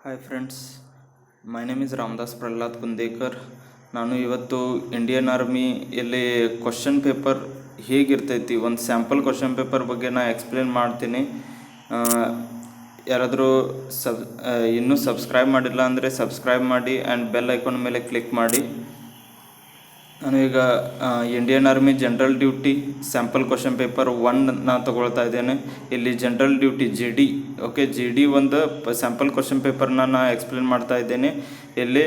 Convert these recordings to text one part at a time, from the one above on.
Hi friends, my name is Ramdas Prahlad Kundekar. ನಾನು ಇವತ್ತು Indian ಆರ್ಮಿಯಲ್ಲಿ ಕ್ವಶನ್ ಪೇಪರ್ ಹೇಗಿರ್ತೈತಿ ಒಂದು ಸ್ಯಾಂಪಲ್ ಕ್ವಶನ್ ಪೇಪರ್ ಬಗ್ಗೆ ನಾನು ಎಕ್ಸ್ಪ್ಲೇನ್ ಮಾಡ್ತೀನಿ. ಯಾರಾದರೂ ಇನ್ನೂ ಸಬ್ಸ್ಕ್ರೈಬ್ ಮಾಡಿಲ್ಲ ಅಂದರೆ ಸಬ್ಸ್ಕ್ರೈಬ್ ಮಾಡಿ ಆ್ಯಂಡ್ ಬೆಲ್ ಐಕಾನ್ ಮೇಲೆ ಕ್ಲಿಕ್ ಮಾಡಿ. ನಾನು ಈಗ Indian army general duty sample question paper 1 ನಾನು ತೊಗೊಳ್ತಾ ಇದ್ದೇನೆ. ಇಲ್ಲಿ ಜನರಲ್ ಡ್ಯೂಟಿ ಜಿ ಡಿ ಒಂದು ಸ್ಯಾಂಪಲ್ ಕ್ವಶನ್ ಪೇಪರ್ನ ನಾನು ಎಕ್ಸ್ಪ್ಲೇನ್ ಮಾಡ್ತಾ ಇದ್ದೇನೆ. ಇಲ್ಲಿ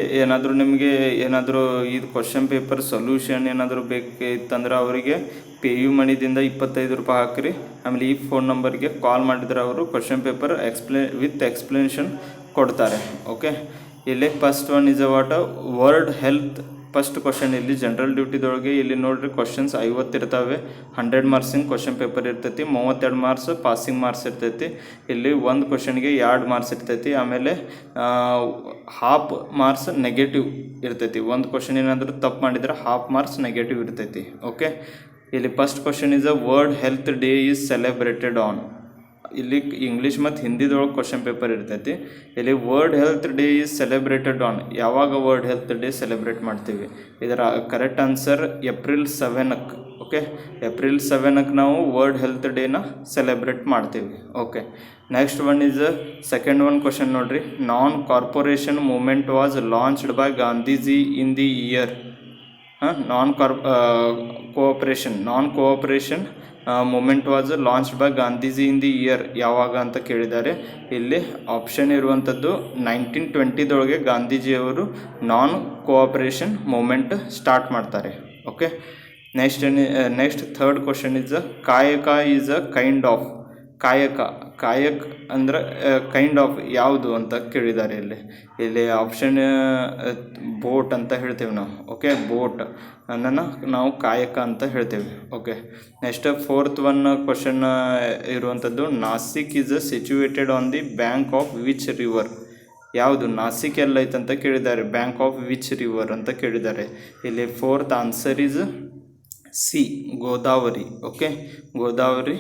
ನಿಮಗೆ ಏನಾದರೂ ಇದು ಕ್ವಶನ್ ಪೇಪರ್ ಸೊಲ್ಯೂಷನ್ ಏನಾದರೂ ಬೇಕಿತ್ತಂದ್ರೆ ಅವರಿಗೆ ಪೇಯು ಮನಿದಿಂದ 25 ರೂಪಾಯಿ ಹಾಕಿರಿ. ಆಮೇಲೆ ಈ ಫೋನ್ ನಂಬರ್ಗೆ ಕಾಲ್ ಮಾಡಿದ್ರೆ ಅವರು ಕ್ವಶನ್ ಪೇಪರ್ ವಿತ್ ಎಕ್ಸ್ಪ್ಲನೇಷನ್ ಕೊಡ್ತಾರೆ. ಓಕೆ, ಇಲ್ಲಿ first one is about world health. First question ಇಲ್ಲಿ ಜನರಲ್ ಡ್ಯೂಟಿದೊಳಗೆ ಇಲ್ಲಿ ನೋಡಿರಿ ಕ್ವಶನ್ಸ್ 50 ಇರ್ತವೆ. 100 ಮಾರ್ಕ್ಸಿಂಗ್ ಕ್ವಶನ್ ಪೇಪರ್ ಇರ್ತೈತಿ. 32 ಮಾರ್ಕ್ಸ್ ಪಾಸಿಂಗ್ ಮಾರ್ಕ್ಸ್ ಇರ್ತೈತಿ. ಇಲ್ಲಿ ಒಂದು ಕ್ವಶನ್ಗೆ 2 ಮಾರ್ಕ್ಸ್ ಇರ್ತೈತಿ. ಆಮೇಲೆ ಹಾಫ್ ಮಾರ್ಕ್ಸ್ ನೆಗೆಟಿವ್ ಇರ್ತೈತಿ. ಒಂದು ಕ್ವಶನ್ ಏನಾದರೂ ತಪ್ಪು ಮಾಡಿದರೆ ಹಾಫ್ ಮಾರ್ಕ್ಸ್ ನೆಗೆಟಿವ್ ಇರ್ತೈತಿ. ಓಕೆ, ಇಲ್ಲಿ first question is world health day is celebrated on. ಇಲ್ಲಿ ಇಂಗ್ಲೀಷ್ ಮತ್ತು ಹಿಂದಿದೊಳಗೆ ಕ್ವಶನ್ ಪೇಪರ್ ಇರ್ತೈತಿ. ಇಲ್ಲಿ world health day is celebrated on. ಯಾವಾಗ ವರ್ಲ್ಡ್ ಹೆಲ್ತ್ ಡೇ ಸೆಲೆಬ್ರೇಟ್ ಮಾಡ್ತೀವಿ? ಇದರ ಕರೆಕ್ಟ್ ಆನ್ಸರ್ ಏಪ್ರಿಲ್ 7ಕ್ಕೆ. ಓಕೆ, ಏಪ್ರಿಲ್ 7ಕ್ಕೆ ನಾವು ವರ್ಲ್ಡ್ ಹೆಲ್ತ್ ಡೇನ ಸೆಲೆಬ್ರೇಟ್ ಮಾಡ್ತೀವಿ. Okay, next one is second one question ನೋಡ್ರಿ. Non cooperation movement was launched by Gandhiji in the year. Non cooperation movement was launched by Gandhiji in the year ಯಾವಾಗ ಅಂತ ಕೇಳಿದ್ದಾರೆ. ಇಲ್ಲಿ ಆಪ್ಷನ್ ಇರುವಂಥದ್ದು 1920ದೊಳಗೆ ಗಾಂಧೀಜಿಯವರು ನಾನ್ ಕೋಆಪರೇಷನ್ ಮೂಮೆಂಟ್ ಸ್ಟಾರ್ಟ್ ಮಾಡ್ತಾರೆ. Okay, next third question is ಕಾಯಕ ಈಸ್ ಅ ಕೈಂಡ್ ಆಫ್. ಕಾಯಕ್ ಅಂದ್ರೆ ಕೈಂಡ್ ಆಫ್ ಯಾವುದು ಅಂತ ಕೇಳಿದ್ದಾರೆ. ಇಲ್ಲಿ ಆಪ್ಷನ್ ಬೋಟ್ ಅಂತ ಹೇಳ್ತೇವೆ ನಾವು. ಓಕೆ, ಬೋಟ್ ಅನ್ನ ನಾವು ಕಾಯಕ ಅಂತ ಹೇಳ್ತೇವೆ. Okay, next fourth one question ಇರುವಂಥದ್ದು Nashik is situated on the bank of which river. ಯಾವುದು ನಾಸಿಕ್ ಎಲ್ಲೈತೆ ಅಂತ ಕೇಳಿದ್ದಾರೆ. ಬ್ಯಾಂಕ್ ಆಫ್ ವಿಚ್ ರಿವರ್ ಅಂತ ಕೇಳಿದ್ದಾರೆ. ಇಲ್ಲಿ fourth answer is C, Godavari. Okay, Godavari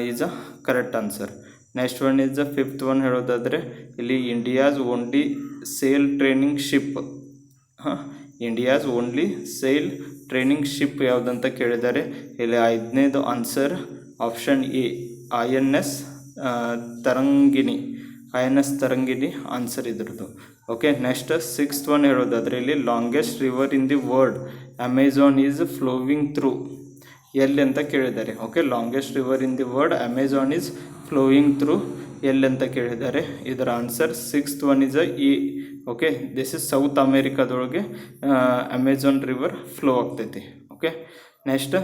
is a correct answer. Next one is the fifth one ಹೇಳೋದಾದರೆ ಇಲ್ಲಿ India's only sail training ship. India's only sail training ship ಯಾವುದಂತ ಕೇಳಿದ್ದಾರೆ. ಇಲ್ಲಿ 5ನೇದು answer option A INS Tarangini. Answer ಇದ್ರದ್ದು. ಓಕೆ, ನೆಕ್ಸ್ಟ್ ಸಿಕ್ಸ್ತ್ ಒನ್ ಹೇಳೋದಾದರೆ ಇಲ್ಲಿ longest river in the world Amazon is flowing through. ಎಲ್ಲಿ ಅಂತ ಕೇಳಿದ್ದಾರೆ. Okay, longest river in the world Amazon is flowing through ಎಲ್ಲಿ ಅಂತ ಕೇಳಿದ್ದಾರೆ. ಇದರ answer sixth one is A. Okay, this is south ಅಮೇರಿಕಾದೊಳಗೆ ಅಮೆಝಾನ್ ರಿವರ್ ಫ್ಲೋ ಆಗ್ತೈತಿ. Okay, next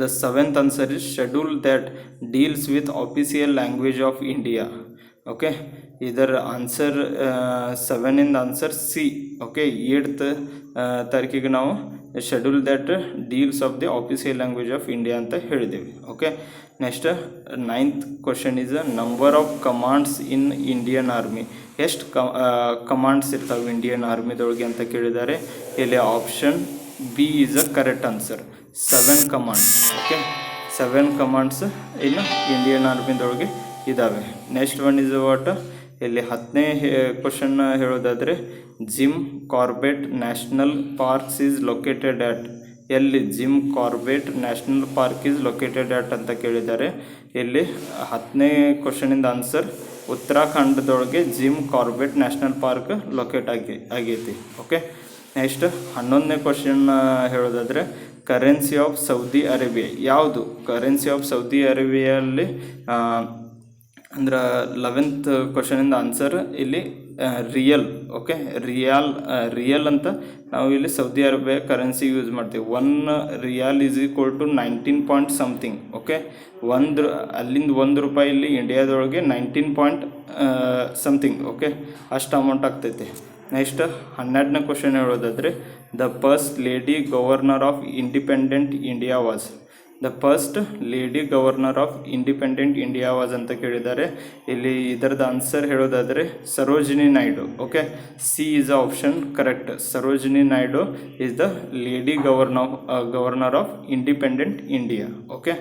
the seventh answer is schedule that deals with official language of India. Okay, ಇದರ answer 7 answer C. Okay, 8th ತಾರೀಕಿಗೆ ನಾವು schedule that deals of the official language of India ಅಂತ ಹೇಳಿದ್ದೇವೆ. Okay, next 9th question is number of commands in Indian army. ಎಷ್ಟು ಕಮಾಂಡ್ಸ್ ಇರ್ತಾವೆ Indian ಆರ್ಮಿದೊಳಗೆ ಅಂತ ಕೇಳಿದ್ದಾರೆ. ಇಲ್ಲಿ option B is a correct answer, 7 commands. Okay, 7 commands ಇನ್ನು ಇಂಡಿಯನ್ ಆರ್ಮಿದೊಳಗೆ ಇದ್ದಾವೆ. Next one is what. ಇಲ್ಲಿ 10ನೇ ಕ್ವಶನ್ ಹೇಳೋದಾದರೆ Jim Corbett national parks is located at. ಎಲ್ಲಿ Jim Corbett national park is located at ಅಂತ ಕೇಳಿದ್ದಾರೆ. ಇಲ್ಲಿ 10ನೇ ಕ್ವಶನಿಂದ ಆನ್ಸರ್ ಉತ್ತರಾಖಂಡದೊಳಗೆ Jim Corbett national park locate ಆಗೈತಿ. ಓಕೆ, ನೆಕ್ಸ್ಟ್ 11ನೇ ಕ್ವಶನ್ ಹೇಳೋದಾದರೆ ಕರೆನ್ಸಿ ಆಫ್ ಸೌದಿ ಅರೇಬಿಯಾ ಯಾವುದು? ಕರೆನ್ಸಿ ಆಫ್ ಸೌದಿ ಅರೇಬಿಯಲ್ಲಿ ಅಂದ್ರೆ 11th ಕ್ವಶನಿಂದ ಆನ್ಸರ್ ಇಲ್ಲಿ ರಿಯಲ್. ಓಕೆ, ರಿಯಲ್ ಅಂತ ನಾವು ಇಲ್ಲಿ ಸೌದಿ ಅರೇಬಿಯಾ ಕರೆನ್ಸಿ ಯೂಸ್ ಮಾಡ್ತೀವಿ. 1 riyal is equal to 19 point something. Okay, ಅಲ್ಲಿಂದ 1 ರೂಪಾಯಿ ಇಲ್ಲಿ ಇಂಡಿಯಾದೊಳಗೆ 19 ಪಾಯಿಂಟ್ ಸಮಥಿಂಗ್. ಓಕೆ, ಅಷ್ಟು ಅಮೌಂಟ್ ಆಗ್ತೈತೆ. ನೆಕ್ಸ್ಟ್ 12ನೇ ಕ್ವಶನ್ ಹೇಳೋದಾದರೆ the first lady governor of independent India was. The first lady governor of independent India was ಅಂತ ಕೇಳಿದ್ದಾರೆ. ಇಲ್ಲಿ ಇದರದ್ದು ಆನ್ಸರ್ ಹೇಳೋದಾದರೆ Sarojini Naidu. Okay, C is a option correct. Sarojini Naidu is the lady governor of independent India. Okay,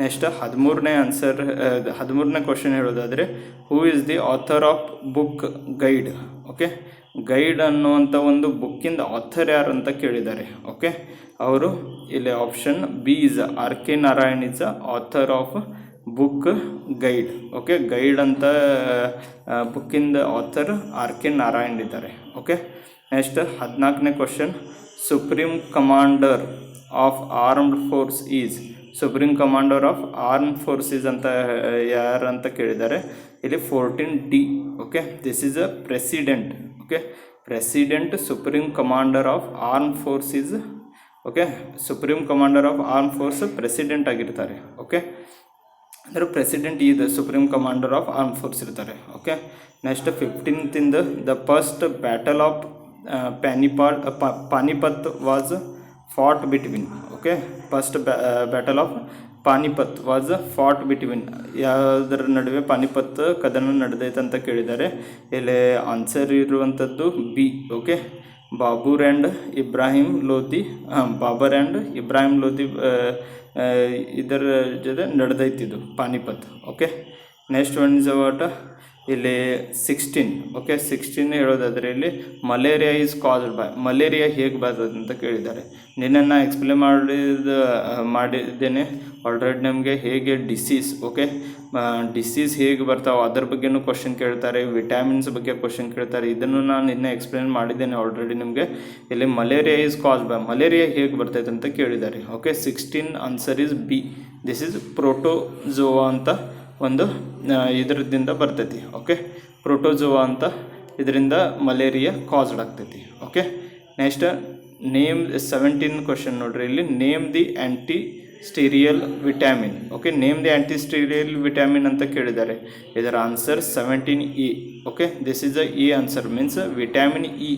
next 13ನೇ question ಹೇಳೋದಾದರೆ who is the author of book guide. Okay, guide ಅನ್ನುವಂಥ ಒಂದು ಬುಕ್ಕಿಂದ author ಯಾರು ಅಂತ ಕೇಳಿದ್ದಾರೆ. ಓಕೆ, ಅವರು ಇಲ್ಲಿ option B is R K Narayan is author of book guide. Okay, guide ಅಂತ ಬುಕ್ಕಿಂದ ಆಥರ್ ಆರ್ ಕೆ ನಾರಾಯಣ್ ಇದ್ದಾರೆ. ಓಕೆ, ನೆಕ್ಸ್ಟ್ 14ನೇ question supreme commander of armed force is. Supreme commander of arm forces ಅಂತ ಯಾರು ಅಂತ ಕೇಳಿದ್ದಾರೆ. ಇಲ್ಲಿ 14D. Okay, this is a president. Okay, president supreme commander of arm force is. Okay, supreme commander of arm force president ಆಗಿರ್ತಾರೆ. Okay, ಅಂದರೆ president is supreme commander of arm force ಇರ್ತಾರೆ. Okay, next 15th the first battle of Panipat was fought between. Okay, first battle of Panipat was fought between. ಯಾವುದರ ನಡುವೆ ಪಾನಿಪತ್ ಕದನ ನಡೆದೈತೆ ಅಂತ ಕೇಳಿದ್ದಾರೆ. ಇಲ್ಲಿ answer ಇರುವಂಥದ್ದು B. Okay, Babur and Ibrahim Lodi ಇದರ ಜೊತೆ ನಡೆದೈತಿದ್ದು Panipat. Okay, next one is what ಇಲ್ಲಿ 16. ಓಕೆ, 16 ಹೇಳೋದಾದರೆ ಇಲ್ಲಿ malaria is caused by. Malaria ಹೇಗೆ ಬರ್ತದೆ ಅಂತ ಕೇಳಿದ್ದಾರೆ. ನಿನ್ನೆ ನಾನು ಎಕ್ಸ್ಪ್ಲೇನ್ ಮಾಡಿದ್ದೇನೆ ಆಲ್ರೆಡಿ ನಮಗೆ ಹೇಗೆ ಡಿಸೀಸ್. ಓಕೆ, ಡಿಸೀಸ್ ಹೇಗೆ ಬರ್ತಾವೆ ಅದ್ರ ಬಗ್ಗೆನೂ ಕ್ವಶನ್ ಕೇಳ್ತಾರೆ, ವಿಟಮಿನ್ಸ್ ಬಗ್ಗೆ ಕ್ವಶನ್ ಕೇಳ್ತಾರೆ. ಇದನ್ನು ನಾನು ನಿನ್ನೆ ಎಕ್ಸ್ಪ್ಲೇನ್ ಮಾಡಿದ್ದೇನೆ ಆಲ್ರೆಡಿ ನಿಮಗೆ. ಇಲ್ಲಿ malaria is caused by, malaria ಹೇಗೆ ಬರ್ತೈತೆ ಅಂತ ಕೇಳಿದ್ದಾರೆ. ಓಕೆ, 16 answer is B. This is protozoa ಅಂತ ಒಂದು ಇದರಿಂದ ಬರ್ತೈತಿ. ಓಕೆ, ಪ್ರೋಟೋಜೋವಾ ಅಂತ ಇದರಿಂದ ಮಲೇರಿಯಾ ಕಾಸ್ಡ್ ಆಗ್ತೈತಿ. ಓಕೆ, ನೆಕ್ಸ್ಟ್ ನೇಮ್ 17 ಕ್ವಶನ್ ನೋಡ್ರಿ. ಇಲ್ಲಿ name the anti sterile vitamin. Okay, name the anti sterile vitamin ಅಂತ ಕೇಳಿದ್ದಾರೆ. ಇದರ answer 17E. Okay, this is a E answer, means vitamin E.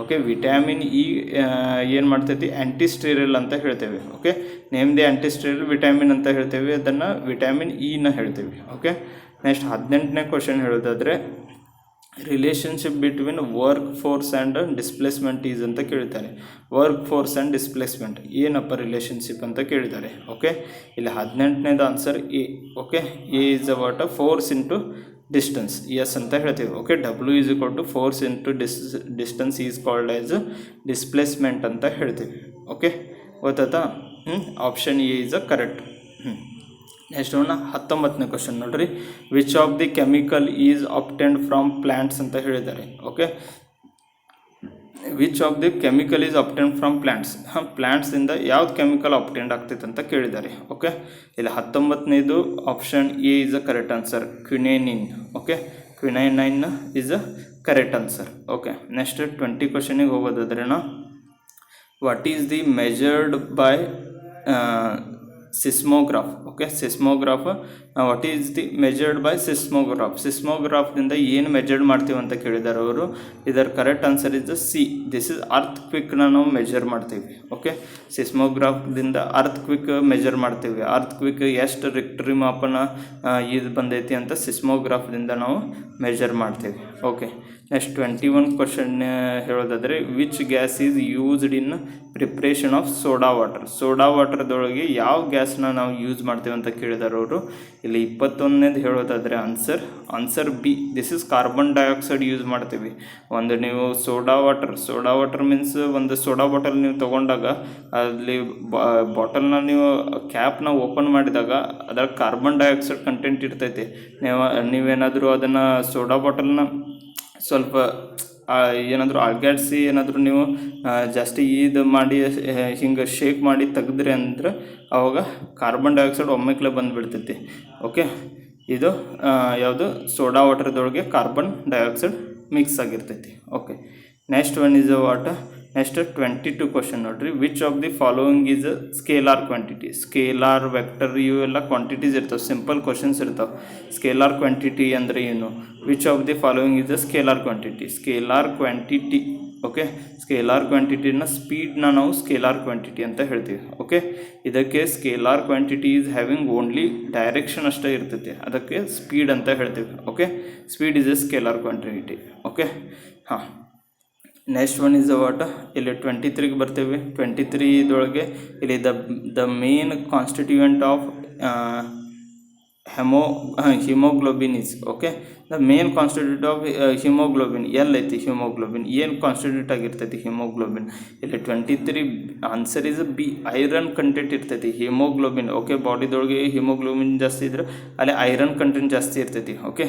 Okay, vitamin E ಏನು ಮಾಡ್ತೈತಿ, ಆ್ಯಂಟಿಸ್ಟೀರಿಯಲ್ ಅಂತ ಹೇಳ್ತೇವೆ. Okay, name the anti sterile vitamin ಅಂತ ಹೇಳ್ತೇವೆ, ಅದನ್ನು ವಿಟಮಿನ್ ಇನ ಹೇಳ್ತೇವೆ. ಓಕೆ, ನೆಕ್ಸ್ಟ್ 18ನೇ ಕ್ವಶನ್ ಹೇಳೋದಾದರೆ relationship between work force and displacement is ಅಂತ ಕೇಳ್ತಾರೆ. ವರ್ಕ್ ಫೋರ್ಸ್ ಆ್ಯಂಡ್ ಡಿಸ್ಪ್ಲೇಸ್ಮೆಂಟ್ ಏನಪ್ಪ ರಿಲೇಷನ್ಶಿಪ್ ಅಂತ ಕೇಳಿದ್ದಾರೆ. ಓಕೆ, ಇಲ್ಲಿ 18ನೇದು answer A. Okay, A is about force into distance, S ಅಂತ ಹೇಳ್ತೀವಿ. Okay, W is equal to force into distance is called as displacement ಅಂತ ಹೇಳ್ತೀವಿ. ಓಕೆ, ಗೊತ್ತಾಯ್ತಾ? Option A is a correct. Next ನೋಡೋಣ 19ನೇ ಕ್ವಶನ್ ನೋಡ್ರಿ. Which of the chemical is obtained from plants ಅಂತ ಹೇಳಿದ್ದಾರೆ. Okay, which of the chemical is obtained from plants. ಪ್ಲ್ಯಾಂಟ್ಸಿಂದ ಯಾವ್ದು ಕೆಮಿಕಲ್ ಅಬ್ಟೈನ್ಡ್ ಆಗ್ತೈತೆ ಅಂತ ಕೇಳಿದ್ದಾರೆ. ಓಕೆ, ಇಲ್ಲಿ 19ನೇದು option A is a correct answer, quinine. Okay, quinine is a correct answer. Okay, next 20 ಕ್ವಶನಿಗೆ ಹೋಗೋದಾದ್ರೆ what is the measured by seismograph. Okay, seismograph what is the measured by seismograph. ಸಿಸ್ಮೋಗ್ರಾಫ್ದಿಂದ ಏನು measured ಮಾಡ್ತೀವಿ ಅಂತ ಕೇಳಿದ್ದಾರೆ ಅವರು. ಇದರ correct answer is C. This is ಅರ್ತ್ ಕ್ವಿಕ್ನ ನಾವು ಮೆಜರ್ ಮಾಡ್ತೀವಿ. ಓಕೆ, ಸಿಸ್ಮೋಗ್ರಾಫ್ದಿಂದ ಅರ್ತ್ ಕ್ವಿಕ್ ಮೆಜರ್ ಮಾಡ್ತೀವಿ. ಅರ್ತ್ ಕ್ವಿಕ್ ಎಷ್ಟು ರಿಕ್ಟರಿ ಮಾಪನ ಇದು ಬಂದೈತಿ ಅಂತ ಸಿಸ್ಮೋಗ್ರಾಫ್ದಿಂದ ನಾವು ಮೆಜರ್ ಮಾಡ್ತೀವಿ. ಓಕೆ, ನೆಕ್ಸ್ಟ್ 21 ಕ್ವಶನ್ ಹೇಳೋದಾದರೆ which gas is used in preparation of soda water. Soda ವಾಟರ್ದೊಳಗೆ ಯಾವ ಗ್ಯಾಸ್ನ ನಾವು ಯೂಸ್ ಮಾಡ್ತೀವಿ ಅಂತ ಕೇಳಿದಾರೆ ಅವರು. ಇಲ್ಲಿ 21ನೇದು ಹೇಳೋದಾದರೆ answer B. This is carbon dioxide use ಮಾಡ್ತೀವಿ. ಒಂದು ನೀವು ಸೋಡಾ ವಾಟರ್ ಮೀನ್ಸ್ ಒಂದು ಸೋಡಾ ಬಾಟಲ್ ನೀವು ತೊಗೊಂಡಾಗ ಅಲ್ಲಿ ಬಾಟಲ್ನ ನೀವು ಕ್ಯಾಪ್ನ ಓಪನ್ ಮಾಡಿದಾಗ ಅದರ ಕಾರ್ಬನ್ ಡೈಆಕ್ಸೈಡ್ ಕಂಟೆಂಟ್ ಇರ್ತೈತಿ. ನೀವೇನಾದರೂ ಅದನ್ನು ಸೋಡಾ ಬಾಟಲ್ನ ಸ್ವಲ್ಪ ಏನಾದರೂ ಅಲ್ಗಾಡಿಸಿ ಏನಾದರೂ ನೀವು ಜಾಸ್ತಿ ಇದು ಮಾಡಿ ಹಿಂಗೆ ಶೇಕ್ ಮಾಡಿ ತೆಗೆದ್ರಿ ಅಂದ್ರೆ ಆವಾಗ ಕಾರ್ಬನ್ ಡೈಆಕ್ಸೈಡ್ ಒಮ್ಮೆಕ್ಲೆ ಬಂದುಬಿಡ್ತೈತಿ. ಓಕೆ, ಇದು ಯಾವುದು ಸೋಡಾ ವಾಟರ್ದೊಳಗೆ ಕಾರ್ಬನ್ ಡೈಆಕ್ಸೈಡ್ ಮಿಕ್ಸ್ ಆಗಿರ್ತೈತಿ. Okay, next one is what. Next 22 question ನೋಡ್ರಿ. Which of the following is scalar quantity. Scalar vector ಇವೆಲ್ಲ ಕ್ವಾಂಟಿಟೀಸ್ ಇರ್ತಾವೆ, ಸಿಂಪಲ್ ಕ್ವಶನ್ಸ್ ಇರ್ತಾವೆ. ಸ್ಕೇಲಾರ್ ಕ್ವಾಂಟಿಟಿ ಅಂದರೆ ಏನು? Which of the following is scalar quantity. Scalar quantity. Okay, scalar ಕ್ವಾಂಟಿಟಿನ ಸ್ಪೀಡ್ನ ನಾವು scalar quantity ಅಂತ ಹೇಳ್ತೀವಿ. ಓಕೆ, ಇದಕ್ಕೆ scalar quantity is having only direction ಅಷ್ಟೇ ಇರ್ತೈತಿ, ಅದಕ್ಕೆ ಸ್ಪೀಡ್ ಅಂತ ಹೇಳ್ತೀವಿ. Okay, speed is a scalar quantity. Okay, ಹಾಂ. Next one is what. ಇಲ್ಲಿ 23ಗೆ ಬರ್ತೇವೆ. 23 ಇದೊಳಗೆ ಇಲ್ಲಿ the main constituent of haemoglobin is okay the main constitute of haemoglobin ಎಲ್ಲೈತಿ ಹಿಮೋಗ್ಲೋಬಿನ್ ಏನು ಕಾನ್ಸ್ಟಿಟ್ಯೂಟ್ ಆಗಿರ್ತೈತಿ ಹಿಮೋಗ್ಲೋಬಿನ್ ಇಲ್ಲಿ 23 answer is B iron content ಇರ್ತೈತಿ ಹಿಮೋಗ್ಲೋಬಿನ್ ಓಕೆ ಬಾಡಿದೊಳಗೆ ಹಿಮೋಗ್ಲೋಬಿನ್ ಜಾಸ್ತಿ ಇದ್ರೆ ಅಲ್ಲಿ ಐರನ್ ಕಂಟೆಂಟ್ ಜಾಸ್ತಿ ಇರ್ತೈತಿ okay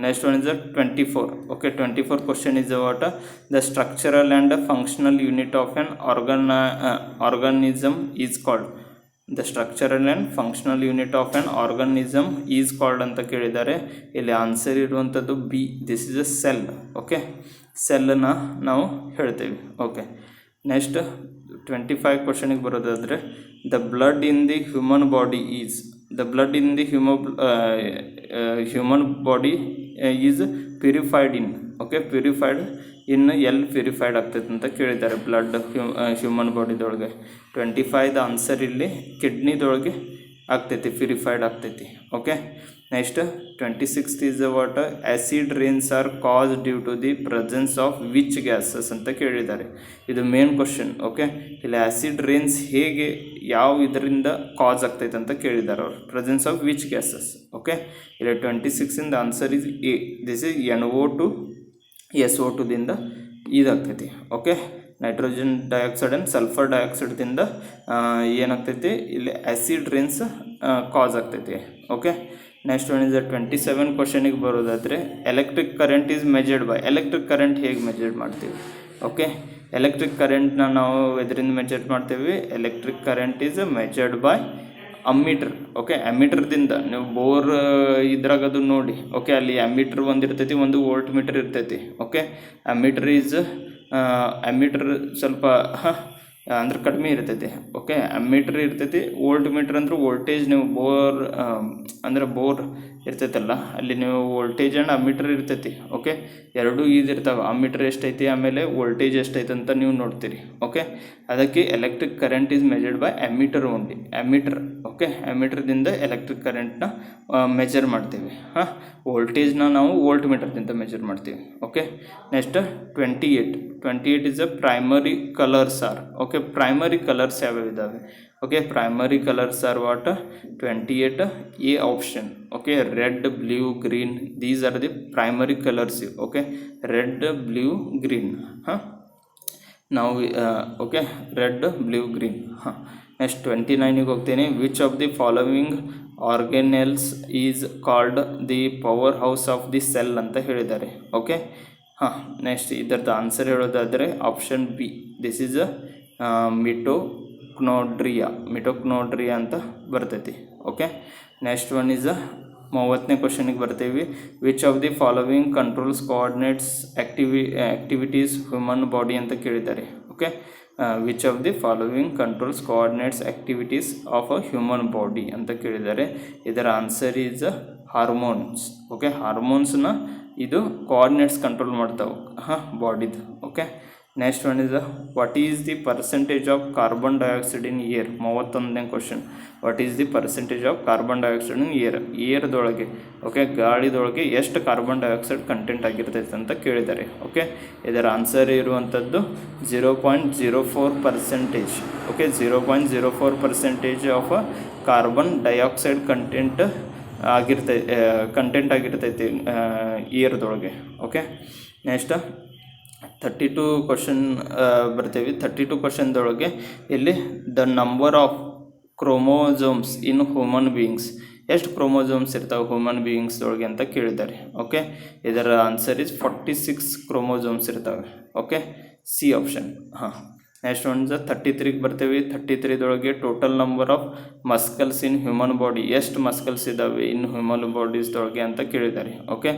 next one is 24 okay 24 question is what the structural and functional unit of an organism is called the structural and functional unit of an organism is called ಅಂತ ಕೇಳಿದ್ದಾರೆ ಇಲ್ಲಿ answer ಇರುವಂಥದ್ದು B this is a cell okay ಸೆಲ್ಲನ್ನು ನಾವು ಹೇಳ್ತೇವೆ okay next 25 ಕ್ವಶನಿಗೆ ಬರೋದಾದರೆ the blood in the human body is the blood in the human body is purified in okay purified ಇನ್ನು ಎಲ್ಲಿ ಪ್ಯೂರಿಫೈಡ್ ಆಗ್ತೈತೆ ಅಂತ ಕೇಳಿದ್ದಾರೆ ಬ್ಲಡ್ ಹ್ಯೂಮನ್ ಬಾಡಿದೊಳಗೆ 25 ಆನ್ಸರ್ ಇಲ್ಲಿ ಕಿಡ್ನಿದೊಳಗೆ ಆಗ್ತೈತಿ ಪ್ಯೂರಿಫೈಡ್ ಆಗ್ತೈತಿ okay next 26 is what acid rains are cause due to the presence of which gases ಅಂತ ಕೇಳಿದ್ದಾರೆ ಇದು ಮೇನ್ ಕ್ವಶನ್ ಓಕೆ ಇಲ್ಲಿ ಆ್ಯಸಿಡ್ ರೇನ್ಸ್ ಹೇಗೆ ಯಾವ ಇದರಿಂದ ಕಾಸ್ ಆಗ್ತೈತೆ ಅಂತ ಕೇಳಿದ್ದಾರೆ ಅವರು presence of which gases okay ಇಲ್ಲಿ 26 answer is A this is NO2 SO2 ದಿಂದ ಇದಾಗ್ತೈತಿ okay nitrogen dioxide and sulphur ಡೈಆಕ್ಸೈಡ್ದಿಂದ ಏನಾಗ್ತೈತಿ ಇಲ್ಲಿ ಆ್ಯಸಿಡ್ ರೇನ್ಸ್ ಕಾಸ್ ಆಗ್ತೈತಿ ಓಕೆ ನೆಕ್ಸ್ಟ್ ಒನ್ ಇಸ್ 27 ಕ್ವಶನಿಗೆ ಬರೋದಾದರೆ electric current is measured by electric current ಹೇಗೆ measure ಮಾಡ್ತೀವಿ ಓಕೆ ಎಲೆಕ್ಟ್ರಿಕ್ ಕರೆಂಟ್ನ ನಾವು ಇದರಿಂದ ಮೆಜರ್ ಮಾಡ್ತೀವಿ electric current is measured by ammeter okay ಅಮ್ಮೀಟ್ರದಿಂದ ನೀವು ಬೋರ್ ಇದ್ರಾಗ ಅದು ನೋಡಿ ಓಕೆ ಅಲ್ಲಿ ಅಮ್ಮೀಟ್ರ್ ಒಂದು ಇರ್ತೈತಿ ಒಂದು ವೋಲ್ಟ್ ಮೀಟರ್ ಇರ್ತೈತಿ ಓಕೆ ಅಮ್ಮೀಟ್ರ್ ಈಸ್ ಅಮ್ಮೀಟ್ರ್ ಸ್ವಲ್ಪ ಅಂದ್ರೆ ಕಡಿಮೆ ಇರ್ತೈತಿ ಓಕೆ ಅಮ್ಮೀಟ್ರ್ ಇರ್ತೈತಿ ವೋಲ್ಟ್ ಮೀಟ್ರ್ ಅಂದ್ರೆ ವೋಲ್ಟೇಜ್ ನೀವು ಬೋರ್ ಅಂದ್ರೆ ಬೋರ್ ಇರ್ತೈತಲ್ಲ ಅಲ್ಲಿ ನೀವು ವೋಲ್ಟೇಜ್ ಆ್ಯಂಡ್ ಅಮ್ಮೀಟ್ರ್ ಇರ್ತೈತಿ ಓಕೆ ಎರಡೂ ಇದಿರ್ತಾವೆ ಅಮ್ಮೀಟ್ರ್ ಎಷ್ಟೈತಿ ಆಮೇಲೆ ವೋಲ್ಟೇಜ್ ಎಷ್ಟೈತೆ ಅಂತ ನೀವು ನೋಡ್ತೀರಿ ಓಕೆ ಅದಕ್ಕೆ electric current is measured by ammeter only ammeter okay ಅಮ್ಮೀಟ್ರದಿಂದ ಎಲೆಕ್ಟ್ರಿಕ್ ಕರೆಂಟ್ನ ಮೆಜರ್ ಮಾಡ್ತೀವಿ ವೋಲ್ಟೇಜ್ನ ನಾವು ವೋಲ್ಟ್ ಮೀಟರ್ದಿಂದ ಮೆಜರ್ ಮಾಡ್ತೀವಿ okay next 28 is a primary colours are okay primary colours ಯಾವ್ಯಾವ ಇದ್ದಾವೆ okay primary colours are what 28 A option okay red blue green these are the primary colours okay red blue green ನಾವು okay red blue green next 29ಗೆ ಹೋಗ್ತೀನಿ which of the following ಆರ್ಗನೆಲ್ಸ್ is called the powerhouse of the cell ಅಂತ ಹೇಳಿದ್ದಾರೆ okay next ಇದರದ್ದು answer ಹೇಳೋದಾದರೆ option B this is a mitochondria ಅಂತ ಬರ್ತೈತಿ okay next one is 30ನೇ ಕ್ವಶನಿಗೆ ಬರ್ತೀವಿ which of the following controls coordinates activities human body ಅಂತ ಕೇಳಿದ್ದಾರೆ okay which of the following controls coordinates activities of a human body ಅಂತ ಕೇಳಿದ್ದಾರೆ ಇದರ ಆನ್ಸರ್ ಈಸ್ ಹಾರ್ಮೋನ್ಸ್ ಓಕೆ ಹಾರ್ಮೋನ್ಸ್ನ ಇದು ಕೋಆರ್ಡಿನೇಟ್ಸ್ ಕಂಟ್ರೋಲ್ ಮಾಡ್ತಾವೆ ಬಾಡಿದು okay next one is what is the percentage of carbon dioxide in air 31ನೇ question what is the percentage of carbon dioxide in ಏರ್ದೊಳಗೆ okay ಗಾಳಿದೊಳಗೆ ಎಷ್ಟು ಕಾರ್ಬನ್ ಡೈಆಕ್ಸೈಡ್ ಕಂಟೆಂಟ್ ಆಗಿರ್ತೈತೆ ಅಂತ ಕೇಳಿದ್ದಾರೆ ಓಕೆ ಇದರ ಆನ್ಸರ್ ಇರುವಂಥದ್ದು 0.04% okay 0.04% of carbon dioxide content ಆಗಿರ್ತೈತಿ ಏರ್ದೊಳಗೆ okay next 32 question ಬರ್ತೀವಿ 32 ಕ್ವಶನ್ದೊಳಗೆ ಇಲ್ಲಿ the number of chromosomes in human beings ಎಷ್ಟು ಕ್ರೋಮೋಸೋಮ್ಸ್ ಇರ್ತಾವೆ ಹ್ಯೂಮನ್ ಬೀಯಿಂಗ್ಸ್ದೊಳಗೆ ಅಂತ ಕೇಳಿದ್ದಾರೆ ಓಕೆ ಇದರ ಆನ್ಸರ್ ಇಸ್ 46 ಕ್ರೋಮೋಸೋಮ್ಸ್ ಇರ್ತವೆ okay C option next one 33ಗೆ ಬರ್ತೀವಿ 33ದೊಳಗೆ total number of muscles in human body ಎಷ್ಟು ಮಸ್ಕಲ್ಸ್ ಇದ್ದಾವೆ ಇನ್ ಹ್ಯೂಮನ್ ಬಾಡೀಸ್ದೊಳಗೆ ಅಂತ ಕೇಳಿದ್ದಾರೆ ಓಕೆ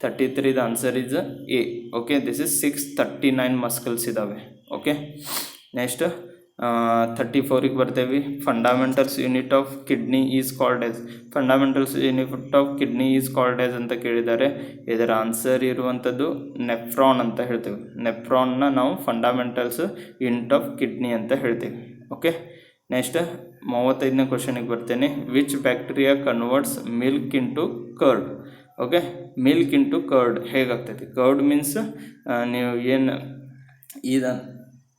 33ದ answer is A okay this is 639 muscles ಇದ್ದಾವೆ ಓಕೆ ನೆಕ್ಸ್ಟ್ 34ಗೆ ಬರ್ತೇವೆ fundamentals unit of kidney is called as ಅಂತ ಕೇಳಿದ್ದಾರೆ ಇದರ ಆನ್ಸರ್ ಇರುವಂಥದ್ದು ನೆಫ್ರಾನ್ ಅಂತ ಹೇಳ್ತೇವೆ ನೆಫ್ರಾನ್ನ ನಾವು ಫಂಡಮೆಂಟಲ್ಸ್ ಯೂನಿಟ್ ಆಫ್ ಕಿಡ್ನಿ ಅಂತ ಹೇಳ್ತೇವೆ ಓಕೆ ನೆಕ್ಸ್ಟ್ 35ನೇ ಕ್ವಶನಿಗೆ ಬರ್ತೇನೆ which bacteria converts milk into curd okay milk into curd ಹೇಗಾಗ್ತೈತಿ ಕರ್ಡ್ ಮೀನ್ಸ್ ನೀವು ಏನು ಇದು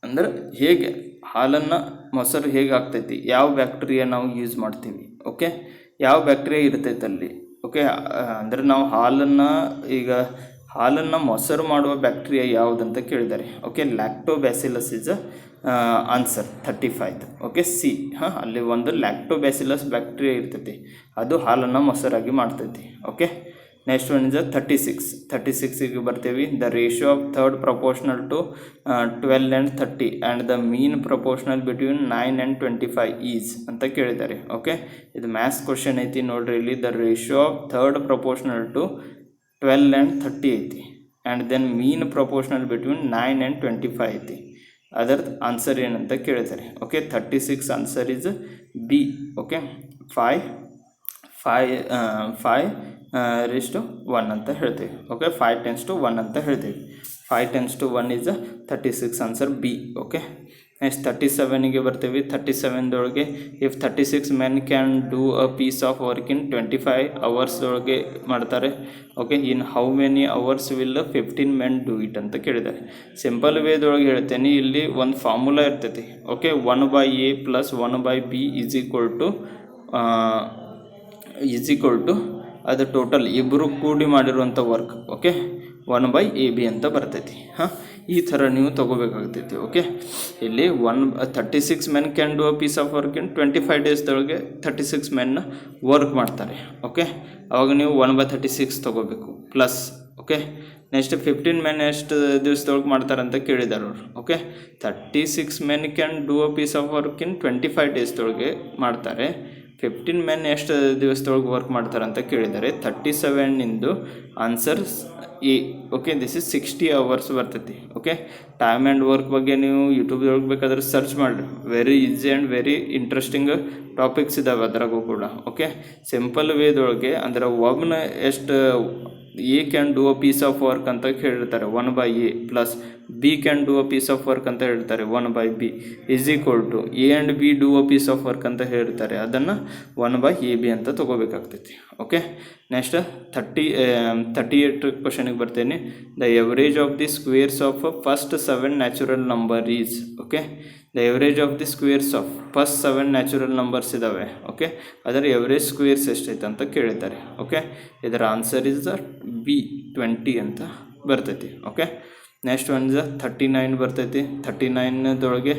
ಅಂದ್ರೆ ಹೇಗೆ ಹಾಲನ್ನು ಮೊಸರು ಹೇಗೆ ಆಗ್ತೈತಿ ಯಾವ ಬ್ಯಾಕ್ಟೀರಿಯಾ ನಾವು ಯೂಸ್ ಮಾಡ್ತೀವಿ ಓಕೆ, ಯಾವ ಬ್ಯಾಕ್ಟೀರಿಯಾ ಇರ್ತೈತೆ ಅಲ್ಲಿ. ಓಕೆ, ಅಂದರೆ ನಾವು ಹಾಲನ್ನು ಮೊಸರು ಮಾಡುವ ಬ್ಯಾಕ್ಟೀರಿಯಾ ಯಾವುದಂತ ಕೇಳಿದ್ದಾರೆ. Okay, lactobacillus is answer 35. Okay, C. ಅಲ್ಲಿ ಒಂದು ಲ್ಯಾಕ್ಟೋಬ್ಯಾಸಿಲಸ್ ಬ್ಯಾಕ್ಟೀರಿಯಾ ಇರ್ತೈತಿ, ಅದು ಹಾಲನ್ನು ಮೊಸರಾಗಿ ಮಾಡ್ತೈತಿ. ಓಕೆ, ನೆಕ್ಸ್ಟ್ ಒನ್ ಇಸ್ 36ಗೆ ಬರ್ತೀವಿ. The ratio of third proportional to 12 and 30 and the mean proportional between 9 and 25 is ಅಂತ ಕೇಳಿದ್ದಾರೆ. ಓಕೆ, ಇದು ಮ್ಯಾಥ್ಸ್ ಕ್ವಶನ್ ಐತಿ ನೋಡ್ರಿ. ಇಲ್ಲಿ the ratio of third proportional to 12 and 30 ಐತಿ, and then mean proportional between 9 and 25 ಐತಿ. ಅದರ ಆನ್ಸರ್ ಏನಂತ ಕೇಳಿದ್ದಾರೆ. Okay, 36 answer is B. Okay, 5:1 ಅಂತ ಹೇಳ್ತೀವಿ. ಓಕೆ, 5:1 ಅಂತ ಹೇಳ್ತೀವಿ. 5:1 is 36 answer B. Okay, next 37ಗೆ ಬರ್ತೀವಿ. 37ದೊಳಗೆ if 36 men can do a piece of work in 25 hours ಮಾಡ್ತಾರೆ. ಓಕೆ, in how many hours will 15 men do it ಅಂತ ಕೇಳಿದ್ದಾರೆ. ಸಿಂಪಲ್ ವೇದೊಳಗೆ ಹೇಳ್ತೇನೆ, ಇಲ್ಲಿ ಒಂದು ಫಾರ್ಮುಲಾ ಇರ್ತೈತಿ. Okay, 1/a + 1/b is equal to ಅದು ಟೋಟಲ್ ಇಬ್ಬರು ಕೂಡಿ ಮಾಡಿರುವಂಥ ವರ್ಕ್. ಓಕೆ, 1/ab ಅಂತ ಬರ್ತೈತಿ. ಈ ಥರ ನೀವು ತೊಗೋಬೇಕಾಗ್ತೈತಿ. ಓಕೆ, ಇಲ್ಲಿ 36 men can do a piece of work in 25 daysದೊಳಗೆ 36 men ವರ್ಕ್ ಮಾಡ್ತಾರೆ. ಓಕೆ, ಅವಾಗ ನೀವು 1/36 ತೊಗೋಬೇಕು ಪ್ಲಸ್. ಓಕೆ, ನೆಕ್ಸ್ಟ್ 15 men ಎಷ್ಟು ದಿವಸದೊಳಗೆ ಮಾಡ್ತಾರೆ ಅಂತ ಕೇಳಿದ್ದಾರೆ ಅವರು. Okay, 36 men can do a piece of work in 25 daysದೊಳಗೆ ಮಾಡ್ತಾರೆ. 15 men ಎಷ್ಟು ದಿವಸದೊಳಗೆ ವರ್ಕ್ ಮಾಡ್ತಾರೆ ಅಂತ ಕೇಳಿದ್ದಾರೆ. 37 answer A. Okay, this is 60 hours ಬರ್ತೈತಿ. ಓಕೆ, ಟೈಮ್ ಆ್ಯಂಡ್ ವರ್ಕ್ ಬಗ್ಗೆ ನೀವು ಯೂಟ್ಯೂಬ್ದೊಳಗೆ ಬೇಕಾದ್ರೆ ಸರ್ಚ್ ಮಾಡಿರಿ. Very easy and very interesting topics ಇದ್ದಾವೆ ಅದರಾಗೂ ಕೂಡ. ಓಕೆ, ಸಿಂಪಲ್ ವೇದೊಳಗೆ ಅಂದರೆ ಒಬ್ಬನ ಎಷ್ಟು A can do a piece of work ಅಂತ ಹೇಳಿರ್ತಾರೆ 1/a plus B can do a piece of work ಅಂತ ಹೇಳ್ತಾರೆ 1/b is equal to A and B do a piece of work ಅಂತ ಹೇಳ್ತಾರೆ. ಅದನ್ನು 1/ab ಅಂತ ತೊಗೋಬೇಕಾಗ್ತೈತಿ. ಓಕೆ, ನೆಕ್ಸ್ಟ್ 38 ಕ್ವಶನಿಗೆ ಬರ್ತೇನೆ. The average of the squares of first 7 natural number is. Okay, the average of the squares of first 7 natural numbers ಇದ್ದಾವೆ. Okay, ಅದರ average squares ಎಷ್ಟೈತೆ ಅಂತ ಕೇಳಿದ್ದಾರೆ. ಓಕೆ, ಇದರ ಆನ್ಸರ್ ಇಸ್ ಬಿ 20 ಅಂತ ಬರ್ತೈತಿ. ಓಕೆ, ನೆಕ್ಸ್ಟ್ ಒನ್ ಇಸ್ 39 ಬರ್ತೈತಿ. 39ದೊಳಗೆ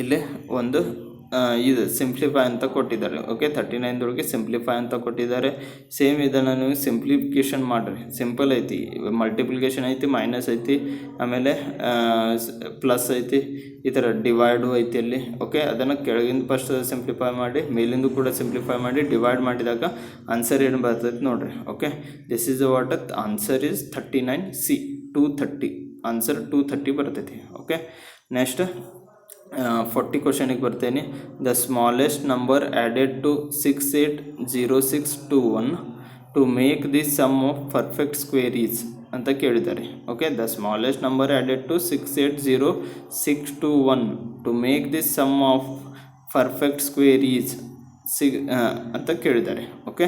ಇಲ್ಲಿ ಒಂದು ಇದು ಸಿಂಪ್ಲಿಫೈ ಅಂತ ಕೊಟ್ಟಿದ್ದಾರೆ. ಓಕೆ, 39ದೊಳಗೆ ಸಿಂಪ್ಲಿಫೈ ಅಂತ ಕೊಟ್ಟಿದ್ದಾರೆ. ಸೇಮ್ ಇದನ್ನು ನೀವು ಸಿಂಪ್ಲಿಫಿಕೇಷನ್ ಮಾಡಿರಿ. ಸಿಂಪಲ್ ಐತಿ, ಮಲ್ಟಿಪ್ಲಿಕೇಶನ್ ಐತಿ, ಮೈನಸ್ ಐತಿ, ಆಮೇಲೆ ಪ್ಲಸ್ ಐತಿ, ಈ ಥರ ಡಿವೈಡು ಐತಿ ಅಲ್ಲಿ. ಓಕೆ, ಅದನ್ನು ಕೆಳಗಿಂದ ಫಸ್ಟ್ ಸಿಂಪ್ಲಿಫೈ ಮಾಡಿ, ಮೇಲಿಂದ ಕೂಡ ಸಿಂಪ್ಲಿಫೈ ಮಾಡಿ, ಡಿವೈಡ್ ಮಾಡಿದಾಗ ಆನ್ಸರ್ ಏನು ಬರ್ತೈತಿ ನೋಡಿರಿ. Okay, this is what answer is 39C 230. Answer 230 ಬರ್ತೈತಿ. ಓಕೆ, ನೆಕ್ಸ್ಟ್ 40 ಕ್ವಶನಿಗೆ ಬರ್ತೇನೆ. The smallest number added to 680621 to make the sum of perfect square is ಅಂತ ಕೇಳಿದ್ದಾರೆ. Okay, the smallest number added to 680621 to make the sum of perfect square is ಅಂತ ಕೇಳಿದ್ದಾರೆ. Okay,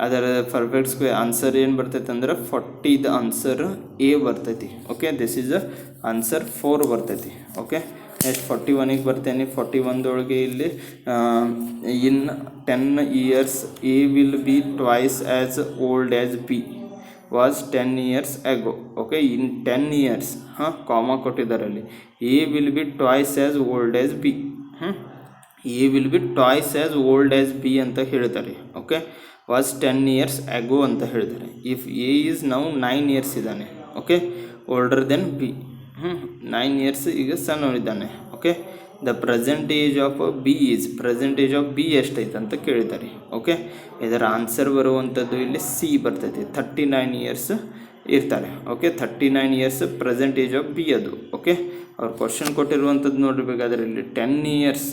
ಅದರ perfect square answer ಏನು ಬರ್ತೈತೆ ಅಂದ್ರೆ 40 answer A ಬರ್ತೈತಿ. Okay, this is answer 4 ಬರ್ತೈತಿ. ಓಕೆ, ನೆಕ್ಸ್ಟ್ 41ಗೆ ಬರ್ತೇನೆ. 41ದೊಳಗೆ ಇಲ್ಲಿ ಇನ್ 10 years A will be twice as old as B was 10 years ago. Okay, in 10 years ಕಾಮ ಕೊಟ್ಟಿದ್ದಾರೆ ಅಲ್ಲಿ. A will be twice as old as B. A will be twice as old as B ಅಂತ ಹೇಳ್ತಾರೆ. Okay, was 10 years ago ಅಂತ ಹೇಳಿದ್ದಾರೆ. If A is now 9 years ಇದ್ದಾನೆ. Okay, older than B. 9 years ಈಗ ಸಣ್ಣವನಿದ್ದಾನೆ. Okay, the present age of B is, present age of B ಎಷ್ಟೈತೆ ಅಂತ ಕೇಳಿದ್ದಾರೆ. ಓಕೆ, ಇದರ ಆನ್ಸರ್ ಬರುವಂಥದ್ದು ಇಲ್ಲಿ ಸಿ ಬರ್ತೈತಿ. 39 years ಇರ್ತಾರೆ. Okay, 39 years present age of B ಅದು. ಓಕೆ, ಅವ್ರು ಕ್ವಶನ್ ಕೊಟ್ಟಿರುವಂಥದ್ದು ನೋಡಿರ್ಬೇಕಾದ್ರೆ ಇಲ್ಲಿ 10 years.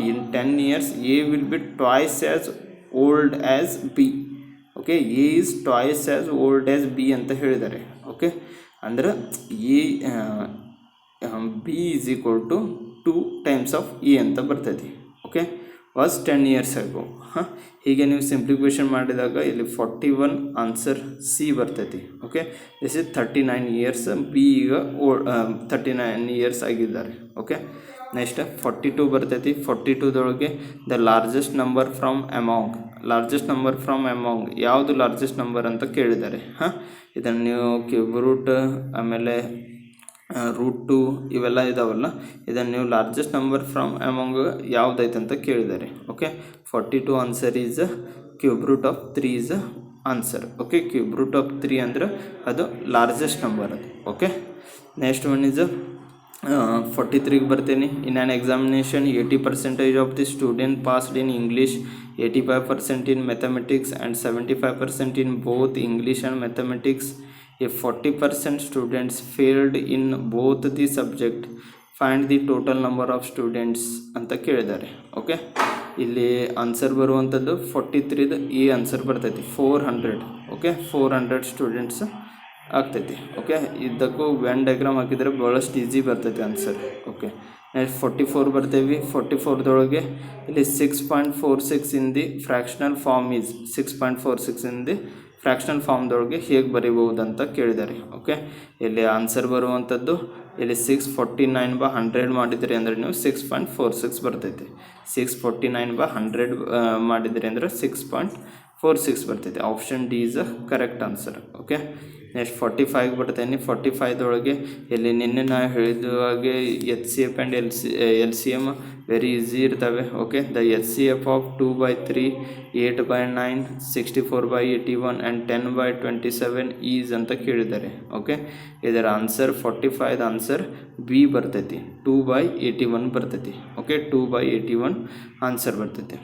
In 10 years A will be twice as old as B. Okay, A is twice as old as B ಅಂತ ಹೇಳಿದ್ದಾರೆ. ಓಕೆ, ಅಂದ್ರೆ A B is equal to 2 times of A ಅಂತ ಬರ್ತೈತಿ. Okay, was 10 years ago. ಹೀಗೆ ನೀವು simplification ಮಾಡಿದಾಗ ಇಲ್ಲಿ 41 answer C ಬರ್ತೈತಿ. Okay, this is 39 years. B ಈಗ 39 years ಆಗಿದ್ದಾರೆ. ಓಕೆ, ನೆಕ್ಸ್ಟ್ 42 ಬರ್ತೈತಿ. 42ದೊಳಗೆ the largest number from among ಯಾವುದು ಲಾರ್ಜೆಸ್ಟ್ ನಂಬರ್ ಅಂತ ಕೇಳಿದ್ದಾರೆ. ಇದನ್ನು ನೀವು ಕ್ಯೂಬ್ ರೂಟ್ ಆಮೇಲೆ ರೂಟ್ 2 ಇವೆಲ್ಲ ಇದಾವಲ್ಲ, ಇದನ್ನು ನೀವು ಲಾರ್ಜೆಸ್ಟ್ ನಂಬರ್ ಫ್ರಮ್ ಅಮಾಂಗ್ ಯಾವುದೈತೆ ಅಂತ ಕೇಳಿದ್ದಾರೆ. Okay, 42 answer is cube root of 3 is answer. Okay, cube root of 3 ಅಂದ್ರೆ ಅದು ಲಾರ್ಜೆಸ್ಟ್ ನಂಬರ್ ಅದು. ಓಕೆ, ನೆಕ್ಸ್ಟ್ ಒನ್ ಈಸ್ 43ಗೆ ಬರ್ತೀನಿ. In an examination 80% of the student passed in English, 85% in mathematics and 75% in both English and mathematics. If 40% students failed in both the subject, find the total number of students ಅಂತ ಕೇಳಿದ್ದಾರೆ. Okay, ಇಲ್ಲಿ answer ಬರುವಂಥದ್ದು 43ದು ಈ answer ಬರ್ತೈತಿ 400. Okay, 400 students ಆಗ್ತೈತಿ. Okay, ಇದಕ್ಕೂ when diagram ಹಾಕಿದರೆ ಭಾಳಷ್ಟು ಈಸಿ ಬರ್ತೈತಿ ಆನ್ಸರ್. ಓಕೆ, ನೆಕ್ಸ್ಟ್ 44 ಬರ್ತೇವೆ. 44ದೊಳಗೆ ಇಲ್ಲಿ 6.46 in the fractional form is 6.46 in the fractional ಫಾರ್ಮ್ದೊಳಗೆ ಹೇಗೆ ಬರೀಬಹುದು ಅಂತ ಕೇಳಿದ್ದಾರೆ. ಓಕೆ, ಇಲ್ಲಿ ಆನ್ಸರ್ ಬರುವಂಥದ್ದು ಇಲ್ಲಿ 649/100 ಮಾಡಿದ್ರಿ ಅಂದರೆ ನೀವು 6.46 ಬರ್ತೈತಿ. 649/100 ಮಾಡಿದ್ರಿ ಅಂದರೆ 6.46 ಬರ್ತೈತಿ. Option D is a correct answer. Okay, next 45 ಬರ್ತೇನೆ. 45ದೊಳಗೆ ಇಲ್ಲಿ ನಿನ್ನೆ ನಾ ಹೇಳಿದ ಹಾಗೆ HCF and LCM very easy ಇರ್ತವೆ. Okay, the HCF of 2/3, 8/9, 64/81 and 10/27 is ಅಂತ ಕೇಳಿದ್ದಾರೆ. ಓಕೆ, ಇದರ ಆನ್ಸರ್ 45 ಆನ್ಸರ್ ಬಿ ಬರ್ತೈತಿ, 2/81 ಬರ್ತೈತಿ. ಓಕೆ, 2/81 ಆನ್ಸರ್ ಬರ್ತೈತಿ.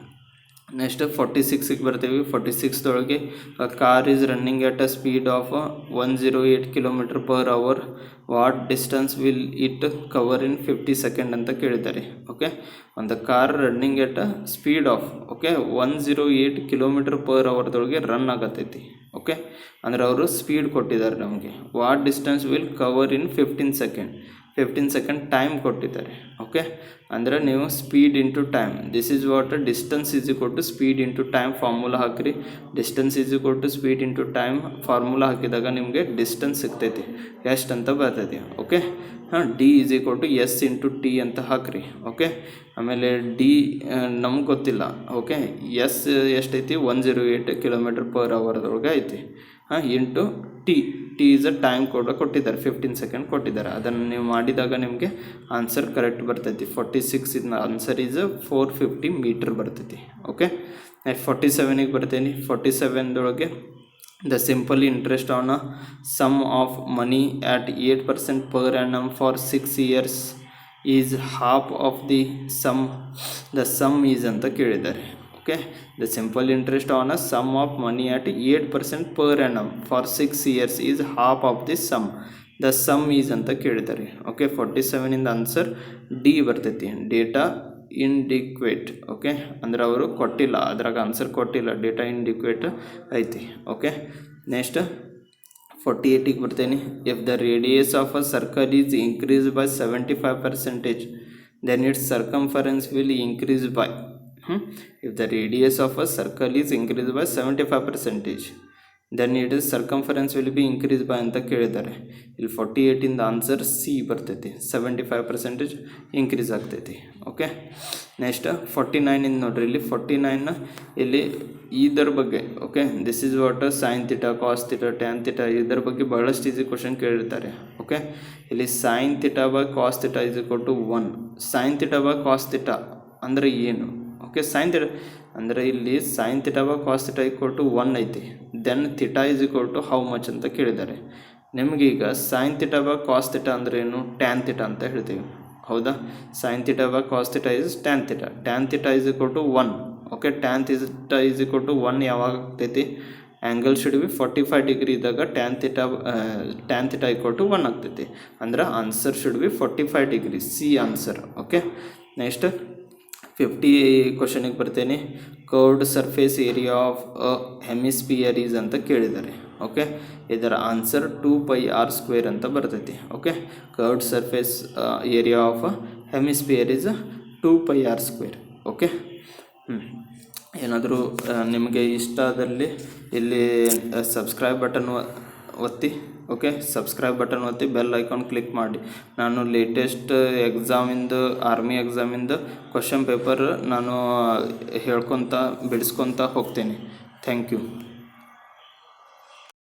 ನೆಕ್ಸ್ಟ್ 46ಗೆ ಬರ್ತೀವಿ. 46ದೊಳಗೆ car is running at a speed of 108 km/h. What distance will it cover in 50 second ಅಂತ ಕೇಳಿದ್ದಾರೆ. ಓಕೆ, ಒಂದು car running at a speed of 108 km/h run ಆಗತ್ತೈತಿ. ಓಕೆ, ಅಂದರೆ ಅವರು ಸ್ಪೀಡ್ ಕೊಟ್ಟಿದ್ದಾರೆ ನಮಗೆ. What distance will cover in 15 second time ಕೊಟ್ಟಿದ್ದಾರೆ. Okay, ಅಂದರೆ ನೀವು speed into time, this is what distance is equal to speed into time formula ಹಾಕಿರಿ. Distance is equal to speed into time formula ಹಾಕಿದಾಗ ನಿಮಗೆ distance ಸಿಗ್ತೈತಿ, ಎಷ್ಟು ಅಂತ ಬರ್ತೈತಿ. Okay, D is equal to S into T ಅಂತ ಹಾಕಿರಿ. Okay, ಆಮೇಲೆ ಡಿ ನಮ್ಗೆ ಗೊತ್ತಿಲ್ಲ. ಓಕೆ, ಎಸ್ ಎಷ್ಟೈತಿ 108 km/h ಐತಿ. Into T is a time ಕೊಟ್ಟಿದ್ದಾರೆ, 15 ಸೆಕೆಂಡ್ ಕೊಟ್ಟಿದ್ದಾರೆ. ಅದನ್ನು ನೀವು ಮಾಡಿದಾಗ ನಿಮಗೆ ಆನ್ಸರ್ ಕರೆಕ್ಟ್ ಬರ್ತೈತಿ. 46 ಇದ್ನ ಆನ್ಸರ್ ಈಸ್ 450 ಮೀಟರ್ ಬರ್ತೈತಿ. ಓಕೆ, ನೆಕ್ಸ್ಟ್ 47ಗೆ ಬರ್ತೇನೆ. 47ದೊಳಗೆ the simple interest on a sum of money at 8% per annum for 6 years is half of the sum is ಅಂತ ಕೇಳಿದ್ದಾರೆ. Okay, the simple interest on a sum of money at 8% per annum for 6 years is half of the sum. The sum is ಅಂತ ಕೇಳಿದ್ದಾರೆ. Okay, 47ಇಂದ answer D ಬರ್ತೈತಿ, data ಇಂಡಿಕ್ವೇಟ್. Okay, ಅಂದ್ರೆ ಅವರು ಕೊಟ್ಟಿಲ್ಲ, ಅದ್ರಾಗ ಆನ್ಸರ್ ಕೊಟ್ಟಿಲ್ಲ, ಡೇಟಾ ಇಂಡಿಕ್ವೇಟ್ ಐತಿ. ಓಕೆ, ನೆಕ್ಸ್ಟ್ 48ಗೆ ಬರ್ತೇನೆ. If the radius of a circle is increase by 75%, then its circumference will increase by. If the radius of a circle is increased by 75%, then its circumference will be increased by ಅಂತ ಕೇಳಿದ್ದಾರೆ. ಇಲ್ಲಿ 48ಇಂದ answer C ಬರ್ತೈತಿ, 75% increase ಆಗ್ತೈತಿ. Okay, next 49 ನೋಡ್ರಿ. ಇಲ್ಲಿ 49 ಇಲ್ಲಿ ಇದರ ಬಗ್ಗೆ. Okay, this is what sine theta, cos theta, tan theta, ಇದರ ಬಗ್ಗೆ ಬಹಳಷ್ಟು ಈಸಿ ಕ್ವಶನ್ ಕೇಳಿರ್ತಾರೆ. ಓಕೆ, ಇಲ್ಲಿ sine theta by cos theta is equal to 1. Sine theta by cos theta ಅಂದರೆ ಏನು? ಓಕೆ, ಸೈನ್ ಥೀಟಾ ಅಂದರೆ ಇಲ್ಲಿ sine theta by cos theta equal to 1 ಐತಿ. Then theta is equal to how much ಅಂತ ಕೇಳಿದ್ದಾರೆ. ನಿಮಗೀಗ sine theta by cos theta ಅಂದರೆ ಏನು? ಟ್ಯಾನ್ ಥೀಟಾ ಅಂತ ಹೇಳ್ತೀವಿ, ಹೌದಾ? Sine theta by cos theta is tan theta. Tan theta is equal to 1. Okay, tan theta is equal to 1 ಯಾವಾಗ ಆಗ್ತೈತಿ? ಆ್ಯಂಗಲ್ ಶುಡ್ ಬಿ 45 ಡಿಗ್ರಿ ಇದ್ದಾಗ ಟ್ಯಾನ್ ಥೀಟಾ ಈಕ್ವಲ್ ಟು 1 ಆಗ್ತೈತಿ. ಅಂದ್ರೆ answer should be 45 degree, C answer. Okay, next 50 ಕ್ವಶನಿಗೆ ಬರ್ತೇನೆ. Curved surface area of a hemisphere is ಅಂತ ಕೇಳಿದ್ದಾರೆ. Okay, ಇದರ ಆನ್ಸರ್ 2πr² ಅಂತ ಬರ್ತೈತಿ. Okay, curved surface area of hemisphere is 2πr². Okay, ಏನಾದರೂ ನಿಮಗೆ ಇಷ್ಟ ಆದಲ್ಲಿ ಇಲ್ಲಿ ಸಬ್ಸ್ಕ್ರೈಬ್ ಬಟನ್ ಒತ್ತಿ, ಓಕೆ, ಸಬ್ಸ್ಕ್ರೈಬ್ ಬಟನ್ ಒತ್ತಿ, ಬೆಲ್ ಐಕಾನ್ ಕ್ಲಿಕ್ ಮಾಡಿ. ನಾನು ಲೇಟೆಸ್ಟ್ ಎಕ್ಸಾಮಿಂದು, ಆರ್ಮಿ ಎಕ್ಸಾಮಿಂದು ಕ್ವಶನ್ ಪೇಪರ್ ನಾನು ಹೇಳ್ಕೊತ ಬಿಡಿಸ್ಕೊತ ಹೋಗ್ತೀನಿ. Thank you.